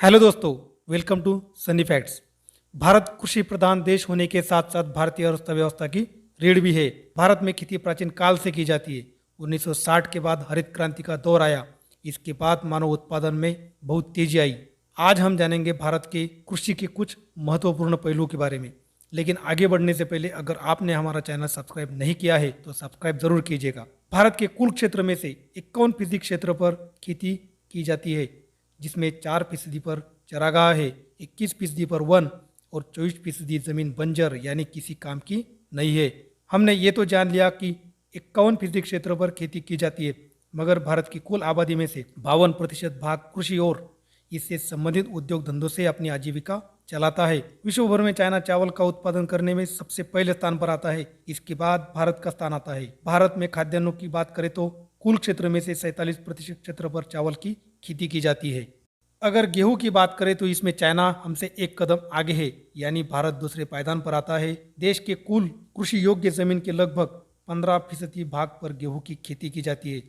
Hello दोस्तों, welcome to Sunny Facts. Bharat कृषि प्रधान देश होने के साथ साथ भारतीय अर्थव्यवस्था की रीढ़ भी है। भारत में खेती प्राचीन काल से की जाती है। 1960 के बाद हरित क्रांति का दौर आया। इसके बाद मानव उत्पादन में बहुत तेजी आई। आज हम जानेंगे भारत के कृषि के कुछ महत्वपूर्ण पहलुओं के बारे में। लेकिन आगे बढ़ने से पहले अगर आपने हमारा चैनल सब्सक्राइब नहीं किया है तो सब्सक्राइब जरूर कीजिएगा। भारत के कुल क्षेत्र में से 51% क्षेत्र पर खेती की जाती है, जिसमें 4% पर चरागाह है, 21% पर वन और 24% जमीन बंजर यानी किसी काम की नहीं है। हमने ये तो जान लिया कि 51% क्षेत्र पर खेती की जाती है, मगर भारत की कुल आबादी में से 52% भाग कृषि और इससे संबंधित उद्योग धंधों से अपनी आजीविका चलाता है। विश्व भर में चाइना चावल का उत्पादन करने में सबसे पहले स्थान पर आता है। इसके बाद भारत का स्थान आता है। भारत में खाद्यान्नों की बात करें तो कुल क्षेत्र में से 47% क्षेत्र पर चावल की खेती की जाती है। अगर गेहूं की बात करें तो इसमें चाइना हमसे एक कदम आगे है, यानी भारत दूसरे पायदान पर आता है। देश के कुल कृषि योग्य जमीन के लगभग 15% भाग पर गेहूं की खेती की जाती है।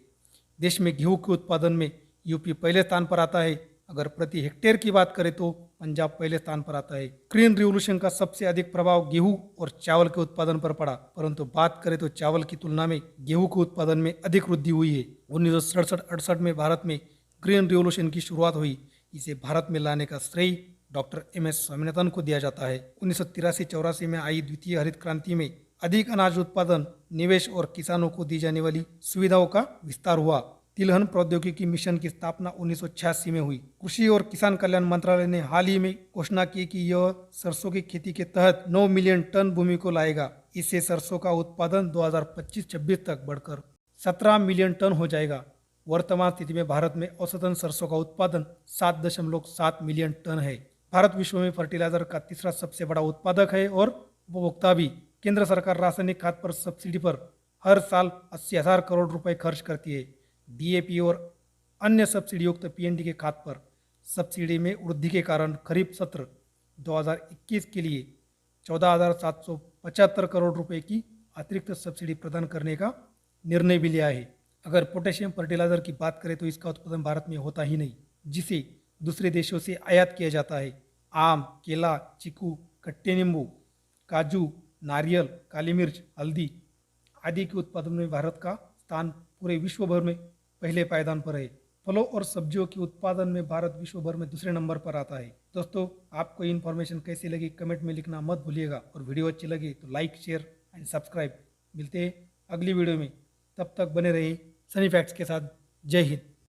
देश में गेहूं के उत्पादन में यूपी पहले स्थान पर आता है। अगर प्रति हेक्टेयर की बात करें तो पंजाब पहले स्थान पर आता है। ग्रीन रिवोल्यूशन का सबसे अधिक प्रभाव गेहूं और चावल के उत्पादन पर पड़ा, परंतु बात करें तो चावल की तुलना में गेहूं के उत्पादन में अधिक वृद्धि हुई है। 1967-68 में भारत में ग्रीन रिवोल्यूशन की शुरुआत हुई। इसे भारत में लाने का श्रेय डॉक्टर MS स्वामीनाथन को दिया जाता है। 1983-84 में आई द्वितीय हरित क्रांति में अधिक अनाज उत्पादन, निवेश और किसानों को दी जाने वाली सुविधाओं का विस्तार हुआ। तिलहन प्रौद्योगिकी मिशन की स्थापना 1986 में हुई। कृषि और किसान कल्याण मंत्रालय ने हाल ही में घोषणा की कि यह सरसों की खेती के तहत 9 मिलियन टन भूमि को लाएगा। इससे सरसों का उत्पादन 2025-26 तक बढ़कर 17 मिलियन टन हो जाएगा। वर्तमान स्थिति में भारत में औसतन सरसों का उत्पादन 7.7 मिलियन टन है। भारत विश्व में फर्टिलाइजर का तीसरा सबसे बड़ा उत्पादक है और उपभोक्ता भी। केंद्र सरकार रासायनिक खाद पर सब्सिडी पर हर साल 80,000 करोड़ रुपए खर्च करती है। DAP और अन्य सब्सिडी युक्त PND के खाद पर सब्सिडी में वृद्धि के कारण खरीफ सत्र 2021 के लिए 14,775 करोड़ रुपए की अतिरिक्त सब्सिडी प्रदान करने का निर्णय भी लिया है। अगर पोटेशियम फर्टिलाइजर की बात करें तो इसका उत्पादन भारत में होता ही नहीं, जिसे दूसरे देशों से आयात किया जाता है। आम, केला, चीकू, खट्टे नींबू, काजू, नारियल, काली मिर्च, हल्दी आदि के उत्पादन में भारत का स्थान पूरे विश्व भर में पहले पायदान पर है। फलों और सब्जियों के उत्पादन में भारत विश्व भर में दूसरे नंबर पर आता है। दोस्तों, आपको ये इन्फॉर्मेशन कैसी लगी कमेंट में लिखना मत भूलिएगा, और वीडियो अच्छी लगी तो लाइक, शेयर एंड सब्सक्राइब। मिलते हैं अगली वीडियो में, तब तक बने रहिए सनी फैक्ट्स के साथ। जय हिंद।